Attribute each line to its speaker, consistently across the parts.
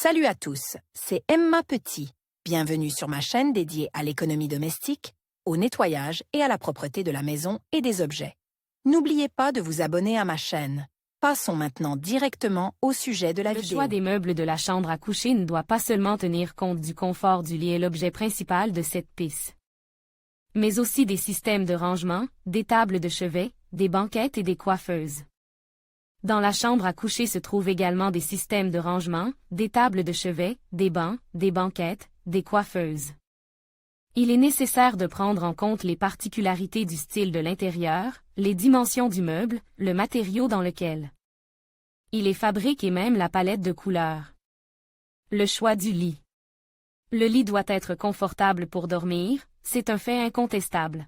Speaker 1: Salut à tous, c'est Emma Petit. Bienvenue sur ma chaîne dédiée à l'économie domestique, au nettoyage et à la propreté de la maison et des objets. N'oubliez pas de vous abonner à ma chaîne. Passons maintenant directement au sujet de la vidéo.
Speaker 2: Le choix des meubles de la chambre à coucher ne doit pas seulement tenir compte du confort du lit et l'objet principal de cette pièce, mais aussi des systèmes de rangement, des tables de chevet, des banquettes et des coiffeuses. Dans la chambre à coucher se trouvent également des systèmes de rangement, des tables de chevet, des bancs, des banquettes, des coiffeuses. Il est nécessaire de prendre en compte les particularités du style de l'intérieur, les dimensions du meuble, le matériau dans lequel il est fabriqué et même la palette de couleurs. Le choix du lit. Le lit doit être confortable pour dormir, c'est un fait incontestable.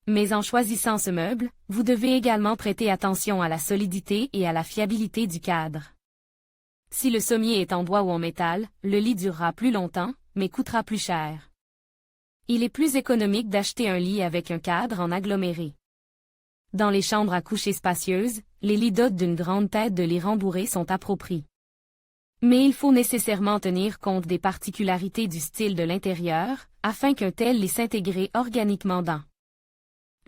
Speaker 2: Mais en choisissant ce meuble, vous devez également prêter attention à la solidité et à la fiabilité du cadre. Si le sommier est en bois ou en métal, le lit durera plus longtemps, mais coûtera plus cher. Il est plus économique d'acheter un lit avec un cadre en aggloméré. Dans les chambres à coucher spacieuses, les lits dotés d'une grande tête de lit rembourrée sont appropriés. Mais il faut nécessairement tenir compte des particularités du style de l'intérieur, afin qu'un tel lit s'intègre organiquement dans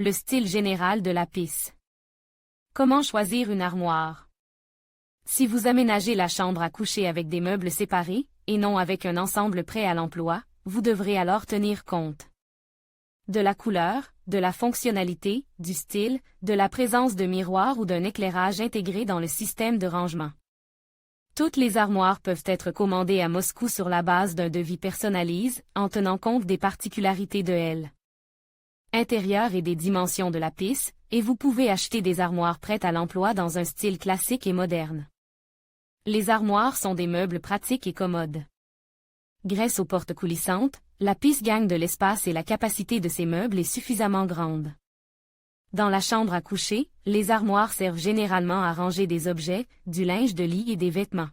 Speaker 2: le style général de la pièce. Comment choisir une armoire? Si vous aménagez la chambre à coucher avec des meubles séparés, et non avec un ensemble prêt à l'emploi, vous devrez alors tenir compte de la couleur, de la fonctionnalité, du style, de la présence de miroirs ou d'un éclairage intégré dans le système de rangement. Toutes les armoires peuvent être commandées à Moscou sur la base d'un devis personnalisé, en tenant compte des particularités de l'intérieur et des dimensions de la pièce, et vous pouvez acheter des armoires prêtes à l'emploi dans un style classique et moderne. Les armoires sont des meubles pratiques et commodes. Grâce aux portes coulissantes, la pièce gagne de l'espace et la capacité de ces meubles est suffisamment grande. Dans la chambre à coucher, les armoires servent généralement à ranger des objets, du linge de lit et des vêtements.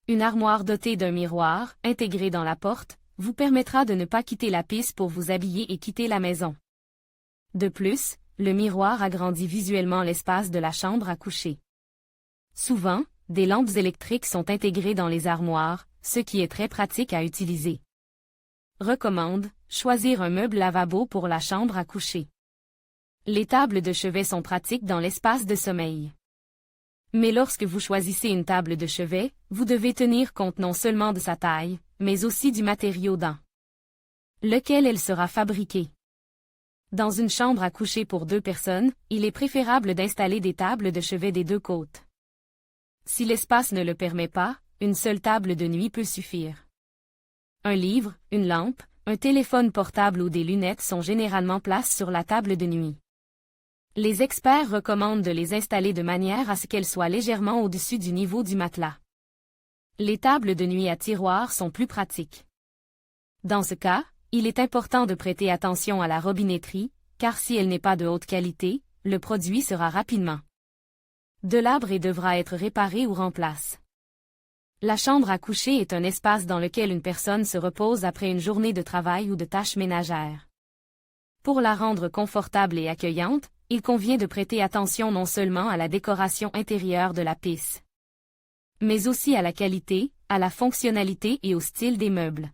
Speaker 2: Une armoire dotée d'un miroir, intégré dans la porte, vous permettra de ne pas quitter la pièce pour vous habiller et quitter la maison. De plus, le miroir agrandit visuellement l'espace de la chambre à coucher. Souvent, des lampes électriques sont intégrées dans les armoires, ce qui est très pratique à utiliser. Recommande, choisir un meuble lavabo pour la chambre à coucher. Les tables de chevet sont pratiques dans l'espace de sommeil. Mais lorsque vous choisissez une table de chevet, vous devez tenir compte non seulement de sa taille, mais aussi du matériau dans lequel elle sera fabriquée. Dans une chambre à coucher pour 2 personnes, il est préférable d'installer des tables de chevet des 2 côtés. Si l'espace ne le permet pas, une seule table de nuit peut suffire. Un livre, une lampe, un téléphone portable ou des lunettes sont généralement placés sur la table de nuit. Les experts recommandent de les installer de manière à ce qu'elles soient légèrement au-dessus du niveau du matelas. Les tables de nuit à tiroirs sont plus pratiques. Dans ce cas, il est important de prêter attention à la robinetterie, car si elle n'est pas de haute qualité, le produit sera rapidement délabré et devra être réparé ou remplacé. La chambre à coucher est un espace dans lequel une personne se repose après une journée de travail ou de tâches ménagères. Pour la rendre confortable et accueillante, il convient de prêter attention non seulement à la décoration intérieure de la pièce, mais aussi à la qualité, à la fonctionnalité et au style des meubles.